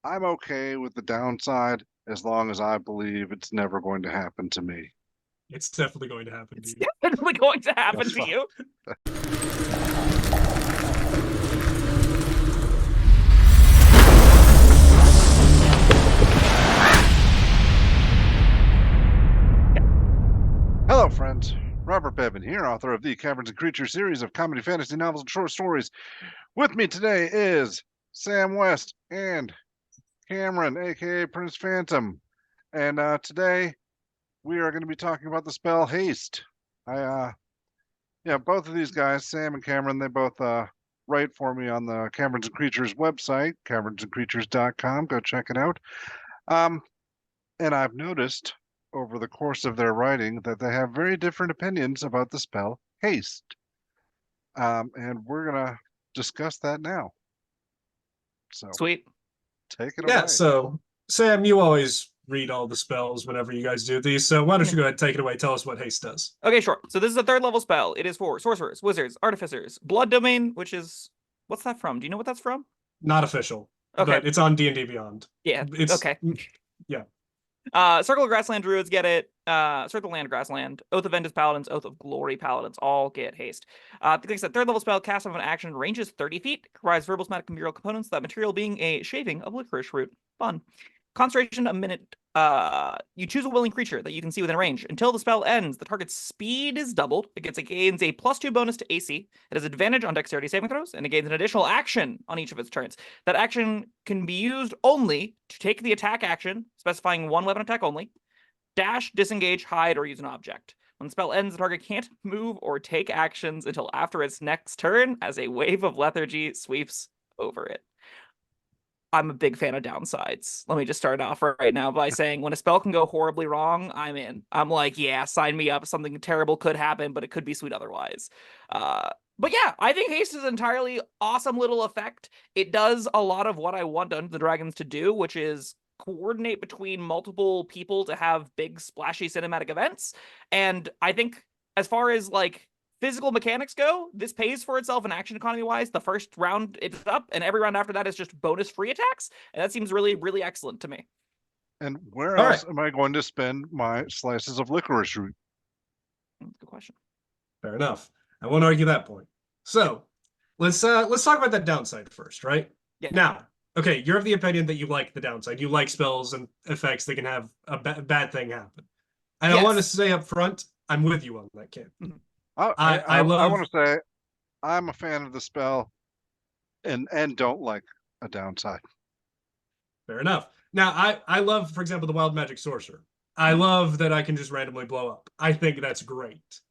I'm okay with the downside as long as I believe it's never going to happen to me. It's definitely going to happen to It's you. definitely going to That's happen to fine. you. Hello, friends. Robert Bevan here, author of the Caverns and Creatures series of comedy, fantasy novels, and short stories. With me today is Sam West and Cameron, aka Prince Phantom. And today we are going to be talking about the spell Haste. Yeah, both of these guys, Sam and Cameron, they both write for me on the Caverns and Creatures website, cavernsandcreatures.com. Go check it out. Um, and I've noticed over the course of their writing that they have very different opinions about the spell Haste. And we're going to discuss that now. So Sweet. take it Yeah, away. so Sam, you always read all the spells whenever you guys do these, so why don't Yeah. you go ahead and take it away? Tell us what haste does. Okay, sure. So this is a third level spell. It is for sorcerers, wizards, artificers, blood domain, which is what's that from? Do you know what that's from? Not official, Okay. but it's on D&D Beyond. Yeah. It's Okay. yeah. Circle of Grassland Druids get it. Circle of Land Grassland. Oath of Vengeance Paladins, Oath of Glory Paladins all get haste. Like I said, third level spell, cast of an action, ranges 30 feet, requires verbal, somatic, and mural components, that material being a shaving of licorice root. Fun. Concentration a minute. You choose a willing creature that you can see within range. Until the spell ends, the target's speed is doubled. Gains a +2 bonus to AC. It has advantage on dexterity saving throws, and it gains an additional action on each of its turns. That action can be used only to take the attack action, specifying one weapon attack only, dash, disengage, hide, or use an object. When the spell ends, the target can't move or take actions until after its next turn, as a wave of lethargy sweeps over it. I'm a big fan of downsides. Let me just start off right now by saying when a spell can go horribly wrong, I'm in. I'm like, yeah, sign me up. Something terrible could happen, but it could be sweet otherwise. But yeah, I think haste is an entirely awesome little effect. It does a lot of what I want Dungeons and Dragons to do, which is coordinate between multiple people to have big splashy cinematic events. And I think as far as like physical mechanics go, this pays for itself in action economy wise. The first round it's up, and every round after that is just bonus free attacks, and that seems really, really excellent to me. And where All right, else am I going to spend my slices of licorice root? Good question. fair enough. I won't argue that point. So let's talk about that downside first, right? Yeah. Now, okay, you're of the opinion that you like the downside. You like spells and effects that can have a bad thing happen. And I want to Yes. say up front, I'm with you on that, kid. Mhm. I I love want to say I'm a fan of the spell and don't like a downside. fair enough. Now, I love, for example, the wild magic sorcerer. I love that I can just randomly blow up. I think that's great.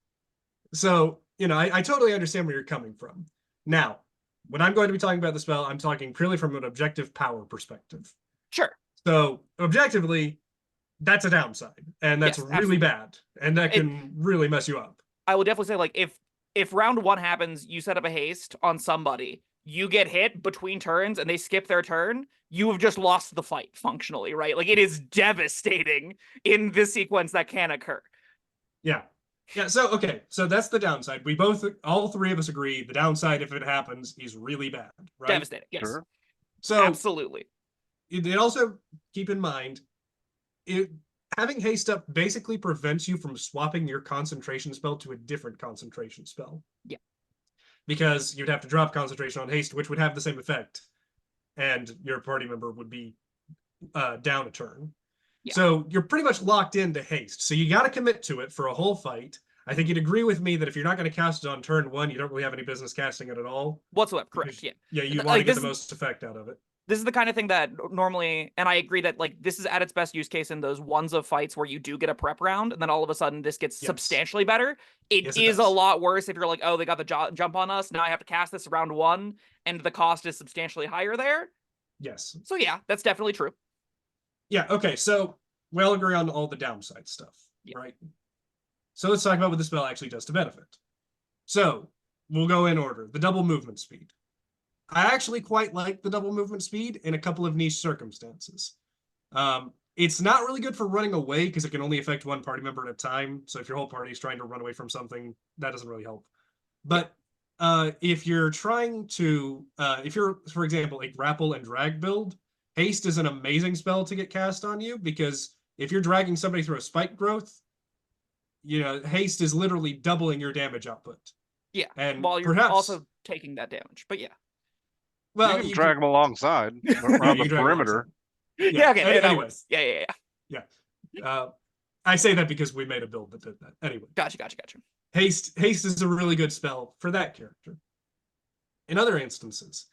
So, I totally understand where you're coming from. Now, when I'm going to be talking about the spell, I'm talking purely from an objective power perspective. Sure. So, objectively, that's a downside, and that's Yes, really absolutely. bad, and that It, can really mess you up. I will definitely say, like, if round one happens, you set up a haste on somebody, you get hit between turns, and they skip their turn, you have just lost the fight functionally, right? Like, it is devastating in this sequence that can occur. Yeah. Yeah, so okay, so that's the downside. We both, all three of us agree the downside, if it happens, is really bad, right? Devastating. Yes. Sure. So Absolutely. it also keep in mind it having haste up basically prevents you from swapping your concentration spell to a different concentration spell. Yeah. Because you'd have to drop concentration on haste, which would have the same effect, and your party member would be down a turn. Yeah. So you're pretty much locked into haste. So you got to commit to it for a whole fight. I think you'd agree with me that if you're not going to cast it on turn one, you don't really have any business casting it at all. Whatsoever. Because, Correct. Yeah. yeah, you want to Like get this the most effect out of it. this is the kind of thing that normally, and I agree that like this is at its best use case in those ones of fights where you do get a prep round, and then all of a sudden this gets Yes. substantially better. It Yes, is it a does. lot worse if you're like, oh, they got the jump on us. Now I have to cast this round one, and the cost is substantially higher there. Yes. So yeah, that's definitely true. Yeah. Okay. So we all agree on all the downside stuff, Yeah. right? So let's talk about what the spell actually does to benefit. So we'll go in order. The double movement speed. I actually quite like the double movement speed in a couple of niche circumstances. It's not really good for running away because it can only affect one party member at a time. So if your whole party is trying to run away from something, that doesn't really help. But if you're trying to, if you're, for example, a grapple and drag build, Haste is an amazing spell to get cast on you, because if you're dragging somebody through a spike growth, Haste is literally doubling your damage output. Yeah, and while you're perhaps also taking that damage. But yeah. well, you can drag them alongside yeah, around you the can drag perimeter. alongside. Yeah, okay, that anyway, works. Yeah. I say that because we made a build that did that. Anyway, Gotcha. Haste is a really good spell for that character. In other instances,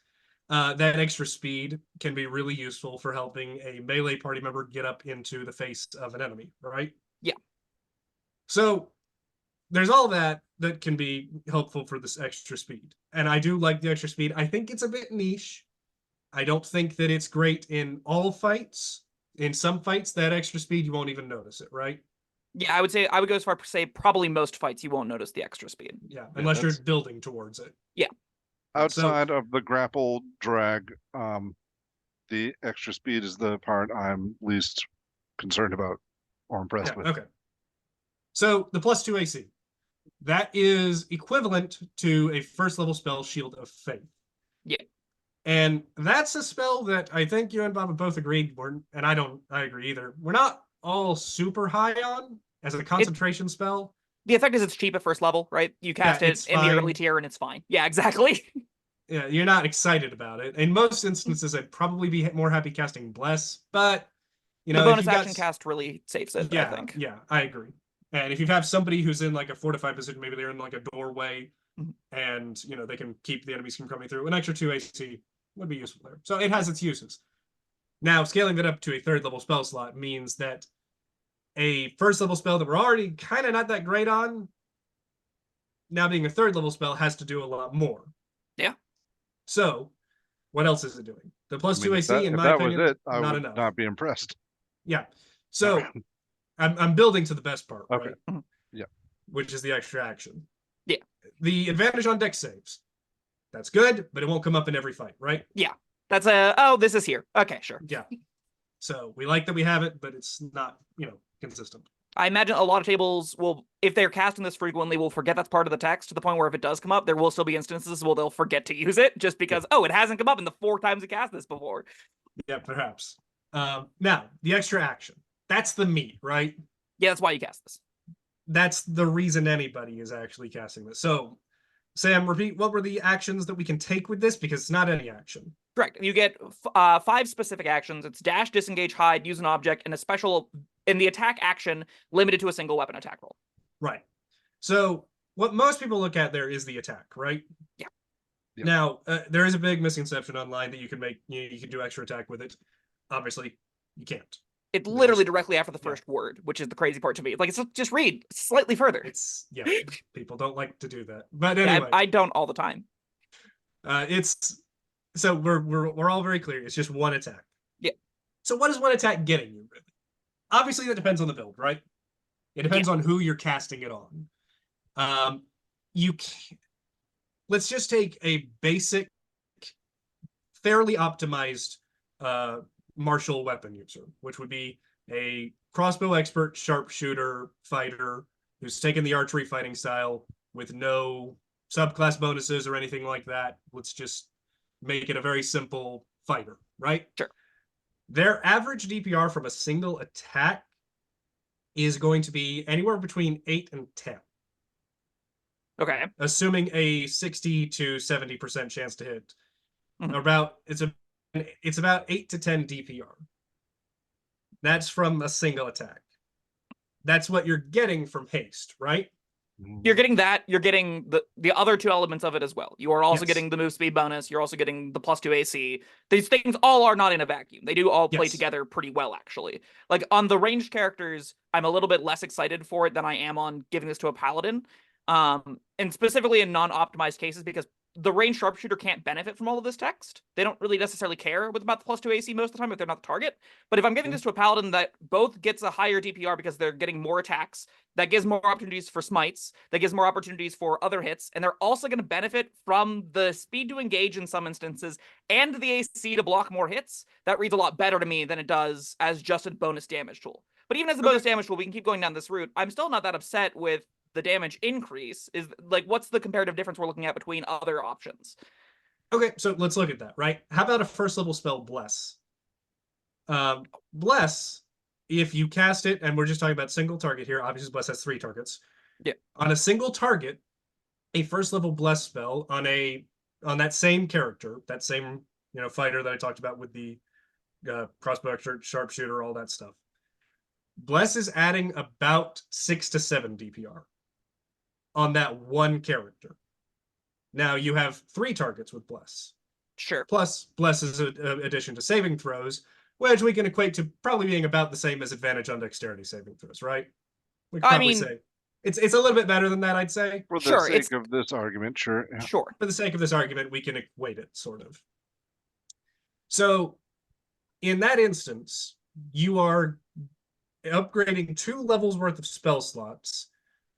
that extra speed can be really useful for helping a melee party member get up into the face of an enemy, right? Yeah. So there's all that can be helpful for this extra speed. And I do like the extra speed. I think it's a bit niche. I don't think that it's great in all fights. In some fights, that extra speed, you won't even notice it, right? Yeah, I would go as far to say probably most fights you won't notice the extra speed. Yeah, unless you're building towards it. Yeah. Outside of the grapple drag, the extra speed is the part I'm least concerned about or impressed with. Okay. So the +2 AC. That is equivalent to a first level spell, Shield of Faith. Yeah. And that's a spell that I think you and Bob have both agreed and I agree either. We're not all super high on as a concentration spell. The effect is it's cheap at first level, right? You cast it in the early tier and it's fine. Yeah, exactly. Yeah, you're not excited about it. In most instances, I'd probably be more happy casting Bless, but the bonus action cast really saves it, I think. Yeah, I agree. And if you have somebody who's in like a fortified position, maybe they're in like a doorway, and they can keep the enemies from coming through, an extra 2 AC would be useful there. So it has its uses. Now, scaling that up to a third level spell slot means that a first level spell that we're already kind of not that great on, now being a third level spell, has to do a lot more. Yeah. So what else is it doing? The +2 AC, in my opinion, was it, I not would enough. not be impressed. Yeah. So I'm building to the best part, Okay. right? Yeah. Which is the extra action. Yeah. The advantage on dex saves. That's good, but it won't come up in every fight, right? Yeah. That's this is here. Okay, sure. Yeah. So we like that we have it, but it's not, consistent. I imagine a lot of tables will, if they're casting this frequently, will forget that's part of the text, to the point where if it does come up, there will still be instances where they'll forget to use it just because, it hasn't come up in the 4 times we cast this before. Yeah, perhaps. Now, the extra action. That's the meat, right? Yeah, that's why you cast this. That's the reason anybody is actually casting this. So, Sam, repeat, what were the actions that we can take with this? Because it's not any action. Correct. You get 5 specific actions. It's dash, disengage, hide, use an object, and a special in the attack action limited to a single weapon attack roll. Right. So what most people look at there is the attack, right? Yeah. Yep. Now, there is a big misconception online that you can make, you can do extra attack with it. Obviously, you can't. It's literally directly after the first word, which is the crazy part to me. Like, it's just read slightly further. People don't like to do that. But anyway. I don't all the time. So we're all very clear. It's just one attack. Yeah. So what is one attack getting you, really? Obviously, that depends on the build, right? It depends on who you're casting it on. Let's just take a basic, fairly optimized martial weapon user, which would be a crossbow expert, sharpshooter, fighter who's taken the archery fighting style with no subclass bonuses or anything like that. Let's just make it a very simple fighter, right? Sure. Their average DPR from a single attack is going to be anywhere between 8 and 10. Okay. Assuming a 60 to 70% chance to hit. It's about 8 to 10 DPR. That's from a single attack. That's what you're getting from Haste, right? You're getting that. You're getting the other 2 elements of it as well. You are also getting the move speed bonus. You're also getting the +2 AC. These things all are not in a vacuum. They do all play together pretty well, actually. Like, on the ranged characters, I'm a little bit less excited for it than I am on giving this to a paladin. And specifically in non-optimized cases, because the ranged sharpshooter can't benefit from all of this text. They don't really necessarily care about the +2 AC most of the time if they're not the target. But if I'm giving this to a paladin that both gets a higher DPR because they're getting more attacks, that gives more opportunities for smites, that gives more opportunities for other hits, and they're also going to benefit from the speed to engage in some instances and the AC to block more hits, that reads a lot better to me than it does as just a bonus damage tool. But even as a bonus damage tool, we can keep going down this route. I'm still not that upset with the damage increase. Is like, what's the comparative difference we're looking at between other options? Okay, so let's look at that, right? How about a first level spell, Bless? Bless, if you cast it, and we're just talking about single target here, obviously Bless has 3 targets. Yeah. On a single target, a first level Bless spell on that same character, that same fighter that I talked about with the crossbow expert, sharpshooter, all that stuff. Bless is adding about 6 to 7 DPR on that one character. Now you have 3 targets with Bless. Sure. Plus, Bless is an addition to saving throws, which we can equate to probably being about the same as advantage on dexterity saving throws, right? We could probably say it's a little bit better than that, I'd say. For the Sure, sake of this argument, sure. Yeah. Sure. For the sake of this argument, we can equate it, sort of. So, in that instance, you are upgrading 2 levels worth of spell slots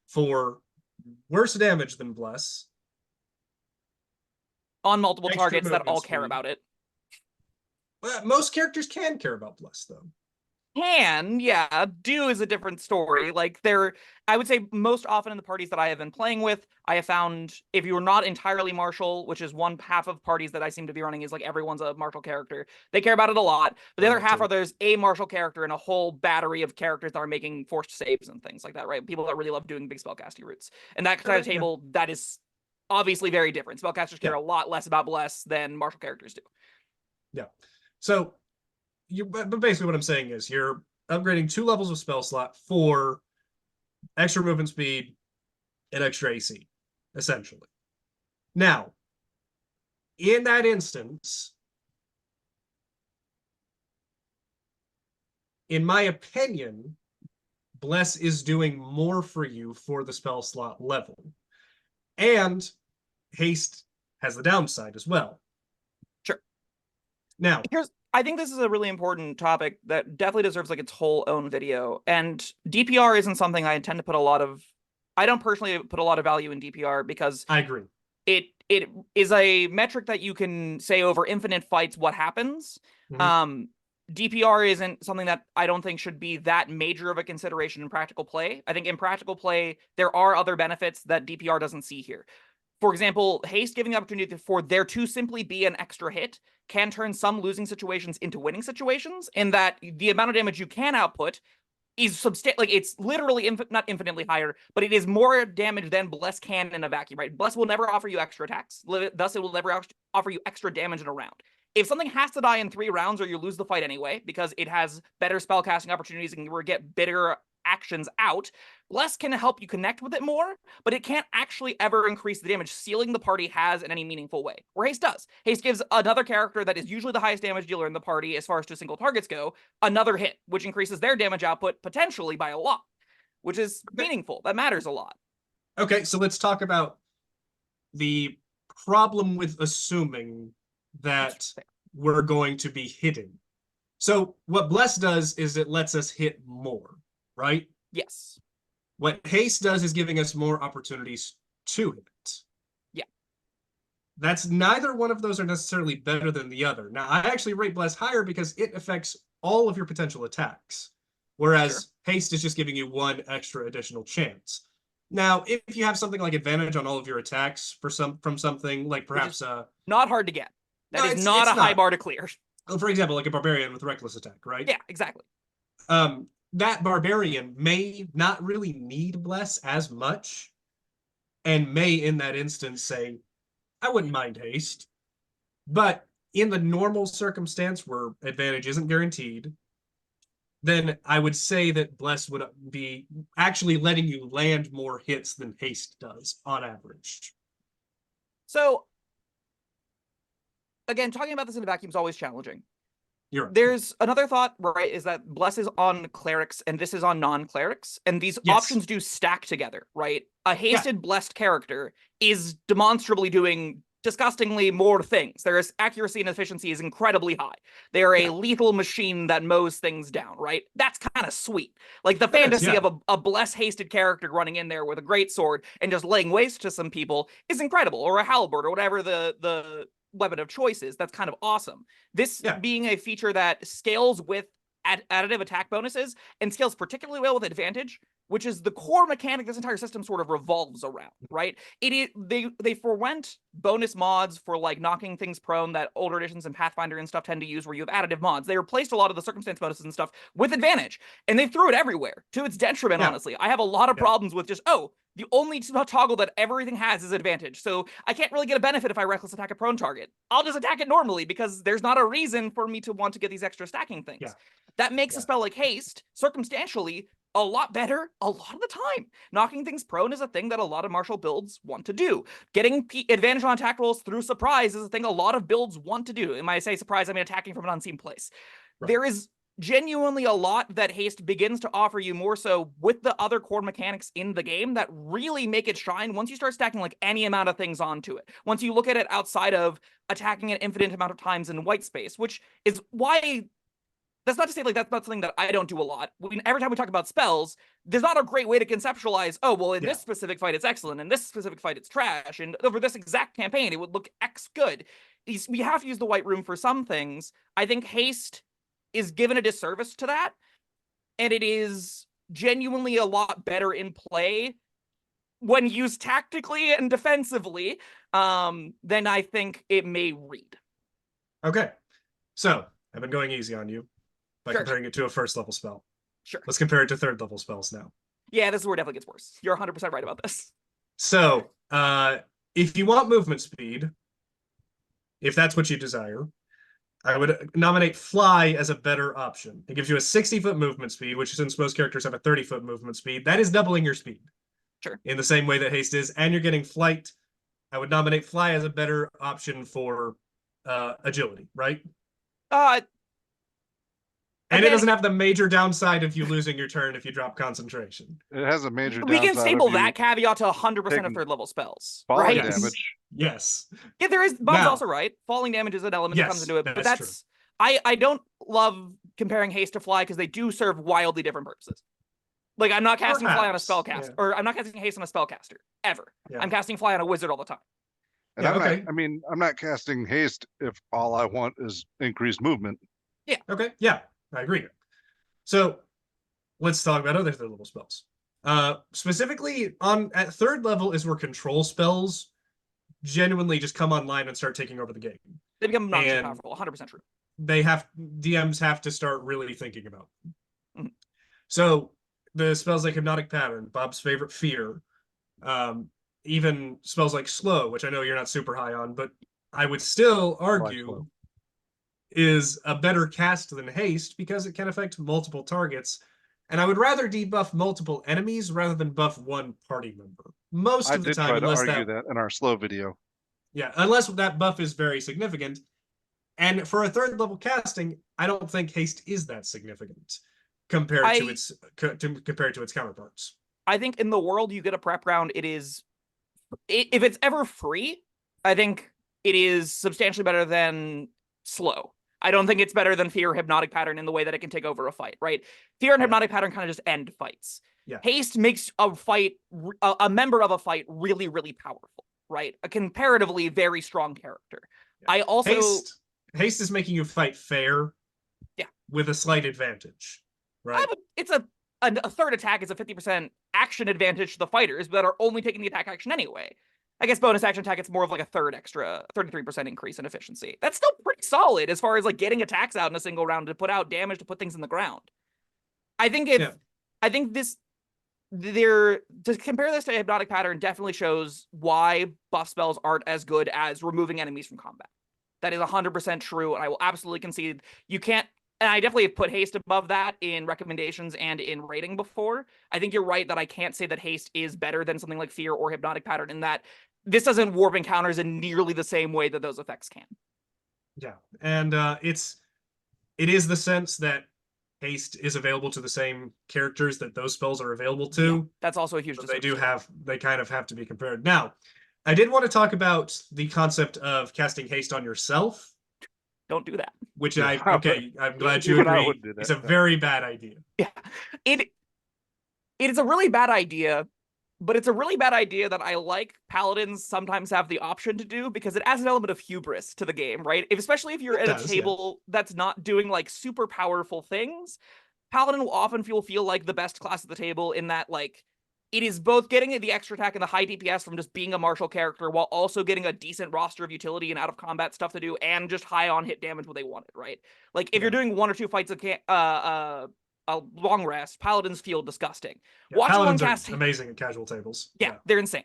for worse damage than Bless. On multiple Extra targets that movement all care speed. about it. Well, most characters can care about Bless, though. Do is a different story. Like, I would say most often in the parties that I have been playing with, I have found if you're not entirely martial, which is one half of parties that I seem to be running, is like everyone's a martial character. They care about it a lot. But the other half are there's a martial character and a whole battery of characters that are making forced saves and things like that, right? People that really love doing big spellcasting routes. And that kind of table, that is obviously very different. Spellcasters care a lot less about Bless than martial characters do. Yeah. So, but basically what I'm saying is you're upgrading 2 levels of spell slot for extra movement speed and extra AC, essentially. Now, in that instance, in my opinion, Bless is doing more for you for the spell slot level. And Haste has the downside as well. Sure. Now, I think this is a really important topic that definitely deserves like its whole own video. And DPR isn't something I intend to put I don't personally put a lot of value in DPR because I agree. It is a metric that you can say over infinite fights what happens. DPR isn't something that I don't think should be that major of a consideration in practical play. I think in practical play, there are other benefits that DPR doesn't see here. For example, Haste giving the opportunity for there to simply be an extra hit can turn some losing situations into winning situations, in that the amount of damage you can output is it's literally not infinitely higher, but it is more damage than Bless can in a vacuum, right? Bless will never offer you extra attacks. Thus, it will never offer you extra damage in a round. If something has to die in 3 rounds, or you lose the fight anyway, because it has better spellcasting opportunities and you get better actions out, Bless can help you connect with it more, but it can't actually ever increase the damage ceiling the party has in any meaningful way, where Haste does. Haste gives another character that is usually the highest damage dealer in the party as far as 2 single targets go, another hit, which increases their damage output potentially by a lot, which is meaningful. That matters a lot. Okay, so let's talk about the problem with assuming that we're going to be hitting. So what Bless does is it lets us hit more, right? Yes. What Haste does is giving us more opportunities to hit. Yeah. That's neither one of those are necessarily better than the other. Now, I actually rate Bless higher because it affects all of your potential attacks, whereas Haste is just giving you 1 extra additional chance. Now, if you have something like advantage on all of your attacks from something like perhaps not hard to get. That is not a high bar to clear. For example, like a barbarian with reckless attack, right? Yeah, exactly. That barbarian may not really need Bless as much, and may in that instance say, I wouldn't mind Haste. But in the normal circumstance where advantage isn't guaranteed, then I would say that Bless would be actually letting you land more hits than Haste does on average. So, again, talking about this in a vacuum is always challenging. You're right. There's another thought, right, is that Bless is on clerics and this is on non-clerics, and these options do stack together, right? A hasted blessed character is demonstrably doing disgustingly more things. Their accuracy and efficiency is incredibly high. They are a lethal machine that mows things down, right? That's kind of sweet. Like the fantasy of a Bless hasted character running in there with a great sword and just laying waste to some people is incredible, or a halberd, or whatever the weapon of choice is. That's kind of awesome. This being a feature that scales with additive attack bonuses and scales particularly well with advantage which is the core mechanic this entire system sort of revolves around, right? It is they forwent bonus mods for like knocking things prone that older editions and Pathfinder and stuff tend to use, where you have additive mods. They replaced a lot of the circumstance bonuses and stuff with advantage, and they threw it everywhere to its detriment. Yeah. Honestly, I have a lot of problems with just the only toggle that everything has is advantage, so I can't really get a benefit if I reckless attack a prone target. I'll just attack it normally because there's not a reason for me to want to get these extra stacking things. Yeah. That makes a spell like Haste circumstantially a lot better a lot of the time. Knocking things prone is a thing that a lot of martial builds want to do. Getting advantage on attack rolls through surprise is a thing a lot of builds want to do. And when I say surprise, I mean attacking from an unseen place. Right. There is genuinely a lot that Haste begins to offer you, more so with the other core mechanics in the game, that really make it shine once you start stacking like any amount of things onto it. Once you look at it outside of attacking an infinite amount of times in white space, which is why... That's not to say like that's not something that I don't do a lot. Every time we talk about spells, there's not a great way to conceptualize, oh, well, in this specific fight, it's excellent. In this specific fight, it's trash. And over this exact campaign, it would look X good. We have to use the white room for some things. I think Haste is given a disservice to that. And it is genuinely a lot better in play when used tactically and defensively than I think it may read. Okay. So I've been going easy on you by comparing it to a first level spell. Sure. Let's compare it to third level spells now. Yeah, this is where it definitely gets worse. You're 100% right about this. So, if you want movement speed, if that's what you desire, I would nominate Fly as a better option. It gives you a 60-foot movement speed, which since most characters have a 30-foot movement speed, that is doubling your speed. Sure. In the same way that Haste is, and you're getting Flight. I would nominate Fly as a better option for agility, right? And it doesn't have the major downside of you losing your turn if you drop concentration. It has a major downside. We can stable that caveat to 100% of third level spells. Falling right? damage. Yes. Yeah, there is. Bob's also right. Falling damage is an element that comes into it. But that's I don't love comparing Haste to Fly because they do serve wildly different purposes. Like, I'm not casting Fly on a spellcaster, or I'm not casting Haste on a spellcaster ever. Yeah. I'm casting Fly on a wizard all the time. And I'm not casting Haste if all I want is increased movement. Yeah. Okay. Yeah. I agree. So let's talk about other third level spells. Specifically at third level is where control spells genuinely just come online and start taking over the game. They become non-powerful, 100% true. DMs have to start really thinking about them. Mm-hmm. So the spells like Hypnotic Pattern, Bob's favorite Fear, even spells like Slow, which I know you're not super high on, but I would still argue is a better cast than Haste because it can affect multiple targets. And I would rather debuff multiple enemies rather than buff one party member. Most of the time, I did try to argue that in our Slow video. Yeah, unless that buff is very significant. And for a third level casting, I don't think Haste is that significant compared to its counterparts. I think in the world you get a prep round, if it's ever free, I think it is substantially better than Slow. I don't think it's better than Fear or Hypnotic Pattern in the way that it can take over a fight, right? Fear and Hypnotic Pattern kind of just end fights. Yeah. Haste makes a member of a fight really, really powerful, right? A comparatively very strong character. Yeah. I also... Haste is making you fight fair with a slight advantage, right? It's a third attack is a 50% action advantage to the fighters that are only taking the attack action anyway. I guess bonus action attack, it's more of like a third extra 33% increase in efficiency. That's still pretty solid as far as like getting attacks out in a single round to put out damage to put things in the ground. I think to compare this to Hypnotic Pattern definitely shows why buff spells aren't as good as removing enemies from combat. That is 100% true, and I will absolutely concede you can't. And I definitely have put Haste above that in recommendations and in rating before. I think you're right that I can't say that Haste is better than something like Fear or Hypnotic Pattern in that this doesn't warp encounters in nearly the same way that those effects can. Yeah, and it is the sense that Haste is available to the same characters that those spells are available to. Yeah, that's also a huge so they kind of have to be compared. Now, I did want to talk about the concept of casting Haste on yourself. Don't do that. Which I'm glad you agree. It's a very bad idea. Yeah, it is a really bad idea, but it's a really bad idea that I like paladins sometimes have the option to do because it adds an element of hubris to the game, right? Especially if you're at a table that's not doing like super powerful things. Paladin will often feel like the best class at the table in that, like, it is both getting the extra attack and the high DPS from just being a martial character while also getting a decent roster of utility and out of combat stuff to do and just high on hit damage when they want it, right? Like, if you're doing 1 or 2 fights of a long rest, Paladins feel disgusting. Yeah, Watching one Paladins cast are amazing at casual tables. Yeah, they're insane.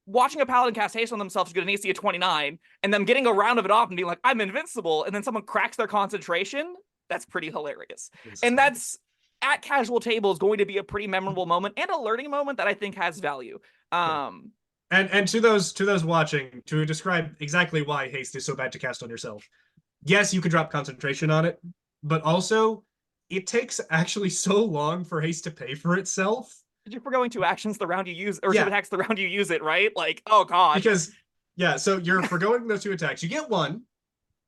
Watching a Paladin cast Haste on themselves to get an AC of 29 and them getting a round of it off and being like, I'm invincible, and then someone cracks their concentration, that's pretty hilarious. And that's, at casual tables, going to be a pretty memorable moment and a learning moment that I think has value. And to those watching, to describe exactly why Haste is so bad to cast on yourself, yes, you can drop concentration on it, but also it takes actually so long for Haste to pay for itself. You're forgoing 2 actions the round you use, or 2 attacks the round you use it, right? Like, oh god. Because so you're forgoing those 2 attacks. You get 1,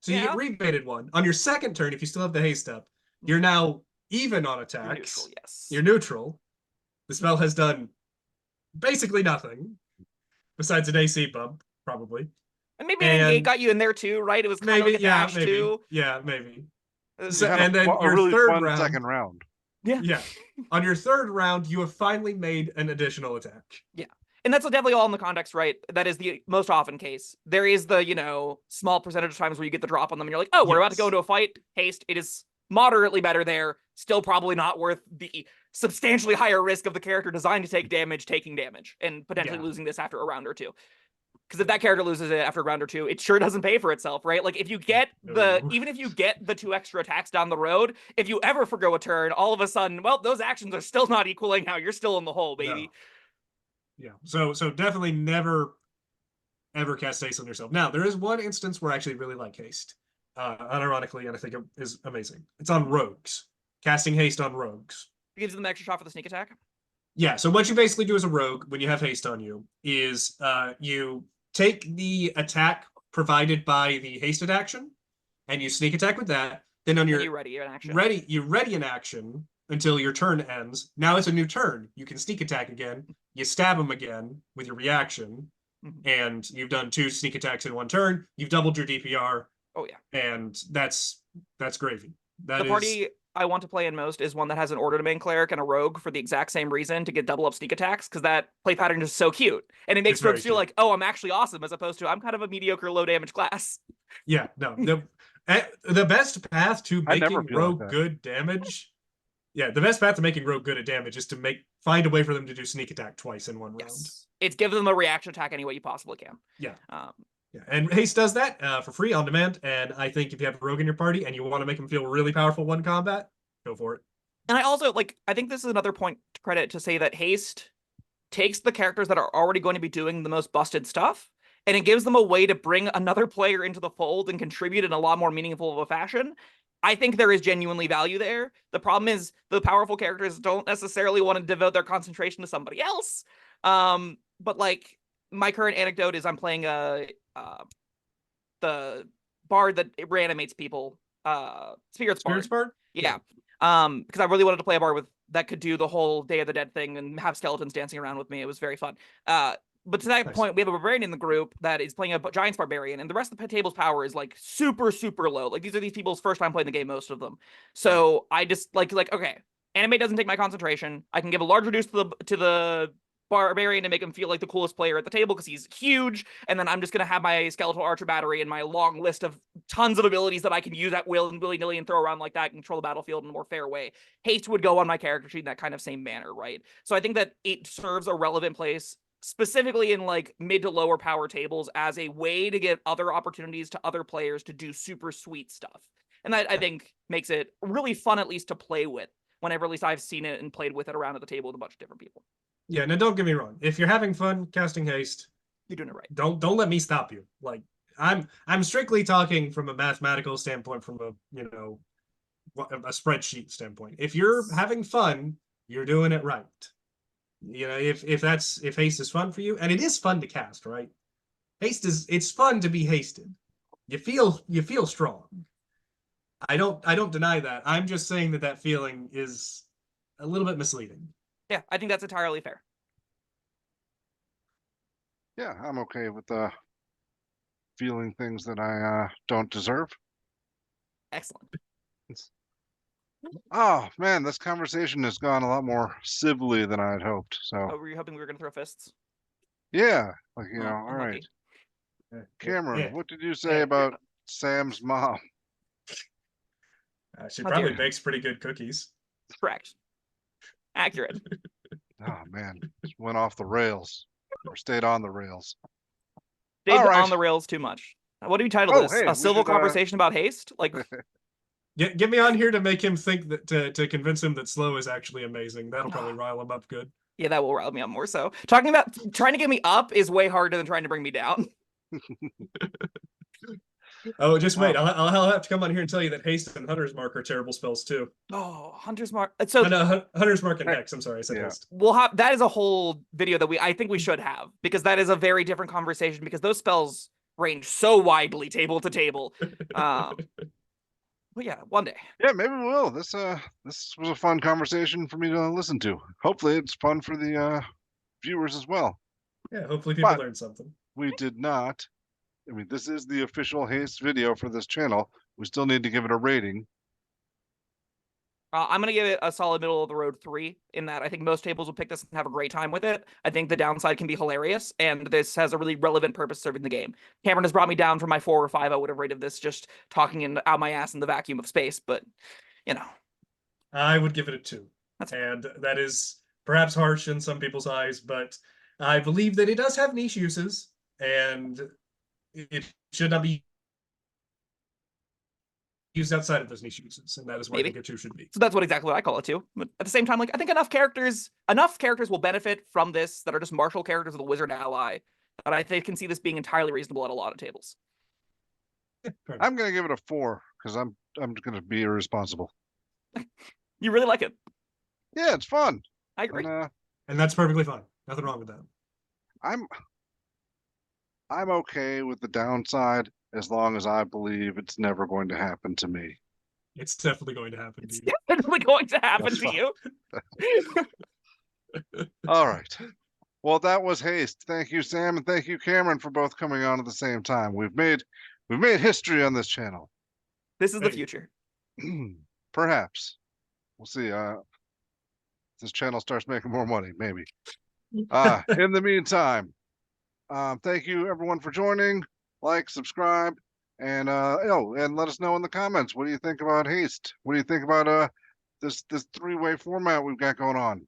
so you get rebated 1. On your second turn, if you still have the Haste up, you're now even on attacks. You're neutral, yes. You're neutral. The spell has done basically nothing besides an AC bump, probably. And maybe an engage got you in there too, right? It was kind of like a dash too. Yeah, maybe. So, and then your really third round, second round. Yeah. On your third round, you have finally made an additional attack. Yeah. And that's definitely all in the context, right? That is the most often case. There is the, small percentage of times where you get the drop on them and you're like, oh, we're about to go into a fight. Haste. It is moderately better there. Still probably not worth the substantially higher risk of the character designed to take damage, taking damage, and potentially losing this after a round or 2. Because if that character loses it after a round or 2, it sure doesn't pay for itself, right? Like, if you get even if you get the 2 extra attacks down the road, if you ever forgo a turn, all of a sudden, well, those actions are still not equaling out. You're still in the hole, baby. No. Yeah. So definitely never ever cast Haste on yourself. Now, there is one instance where I actually really like Haste. Unironically, and I think it is amazing. It's on rogues. Casting Haste on rogues. It gives them an extra shot for the sneak attack. Yeah, so what you basically do as a rogue when you have Haste on you is you take the attack provided by the hasted action and you sneak attack with that. Then on your you ready an action. You ready an action until your turn ends. Now it's a new turn. You can sneak attack again. You stab them again with your reaction, and you've done 2 sneak attacks in 1 turn. You've doubled your DPR. Oh yeah, and that's gravy. The party I want to play in most is one that has an Order Domain cleric and a rogue for the exact same reason, to get double up sneak attacks, because that play pattern is so cute, and it makes rogues feel like, oh, I'm actually awesome, as opposed to I'm kind of a mediocre low damage class. Yeah, no, the best path to making rogue good damage. Yeah, the best path to making rogue good at damage is to find a way for them to do sneak attack twice in 1 round. It's give them a reaction attack any way you possibly can. Yeah. Yeah, and Haste does that for free on demand, and I think if you have a rogue in your party and you want to make them feel really powerful 1 combat, go for it. And I also, I think this is another point to credit to say that Haste takes the characters that are already going to be doing the most busted stuff, and it gives them a way to bring another player into the fold and contribute in a lot more meaningful of a fashion. I think there is genuinely value there. The problem is the powerful characters don't necessarily want to devote their concentration to somebody else. But my current anecdote is I'm playing the bard that reanimates people, Spirits Bard. Yeah. Because I really wanted to play a bard that could do the whole Day of the Dead thing and have skeletons dancing around with me. It was very fun. But to that point, we have a barbarian in the group that is playing a Giants Barbarian, and the rest of the table's power is super, super low. These are these people's first time playing the game, most of them. So I just okay, animate doesn't take my concentration. I can give a large reduce to the Barbarian to make him feel like the coolest player at the table because he's huge, and then I'm just gonna have my Skeletal Archer battery and my long list of tons of abilities that I can use at will and willy-nilly and throw around like that and control the battlefield in a more fair way. Haste would go on my character sheet in that kind of same manner, right? So I think that it serves a relevant place, specifically in mid to lower power tables, as a way to give other opportunities to other players to do super sweet stuff. And that, I think, makes it really fun, at least to play with, whenever at least I've seen it and played with it around at the table with a bunch of different people. Yeah, now don't get me wrong. If you're having fun casting Haste, you're doing it right. Don't let me stop you. I'm strictly talking from a mathematical standpoint, from a spreadsheet standpoint. If you're having fun, you're doing it right. If Haste is fun for you, and it is fun to cast, right? It's fun to be hasted. You feel strong. I don't deny that. I'm just saying that feeling is a little bit misleading. Yeah, I think that's entirely fair. Yeah, I'm okay with feeling things that I don't deserve. Excellent. Oh man, this conversation has gone a lot more civilly than I had hoped. So Oh, were you hoping we were gonna throw fists? yeah, like Oh, all right. unlucky. Cameron, Yeah. what did you say about Sam's mom? She How probably dare. bakes pretty good cookies. Correct. Accurate. Oh man, just went off the rails or stayed on the rails. Stayed All right. on the rails too much. What do we title Oh, this? hey, A we civil should, conversation about haste? Like, Get me on here to make him think that to convince him that slow is actually amazing. That'll probably rile him up good. yeah, that will rile me up more so. Talking about trying to get me up is way harder than trying to bring me down. Oh, just wait. Oh. I'll have to come on here and tell you that Haste and Hunter's Mark are terrible spells too. Oh, Hunter's Mark. So No, Hunter's Mark and Hey, Hex. I'm sorry, I said yeah. Haste. we'll have that is a whole video that I think we should have, because that is a very different conversation, because those spells range so widely table to table. But yeah, one day. Yeah, maybe we will. This was a fun conversation for me to listen to. Hopefully it's fun for the viewers as well. Yeah, hopefully people But- learn something. We did not. I mean, this is the official Haste video for this channel. We still need to give it a rating. I'm gonna give it a solid middle of the road 3, in that I think most tables will pick this and have a great time with it. I think the downside can be hilarious, and this has a really relevant purpose serving the game. Cameron has brought me down from my 4 or 5 I would have rated this just talking out my ass in the vacuum of space, but you know. I would give it a 2. And that is perhaps harsh in some people's eyes, but I believe that it does have niche uses, and it should not be used outside of those niche uses, and that is why I think a 2 should be. So that's exactly what I call it too. But at the same time, like, I think enough characters will benefit from this that are just martial characters with a wizard ally, that I think can see this being entirely reasonable at a lot of tables. I'm gonna give it a 4 because I'm gonna be irresponsible. You really like it. Yeah, it's fun. I agree. And that's perfectly fine. Nothing wrong with that. I'm okay with the downside as long as I believe it's never going to happen to me. It's definitely going to happen to It's you. definitely going to happen That's to fine. you. All right. Well, that was Haste. Thank you, Sam, and thank you, Cameron, for both coming on at the same time. We've made history on this channel. This is the Hey. future. Perhaps. We'll see. This channel starts making more money, maybe. In the meantime, thank you everyone for joining. Like, subscribe, and and let us know in the comments. What do you think about Haste? What do you think about this 3-way format we've got going on?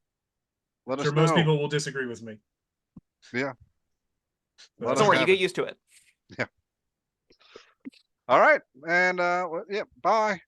Let us know. Most people will disagree with me. Yeah. But Don't worry, you get used to it. Yeah. All right, and yeah, bye.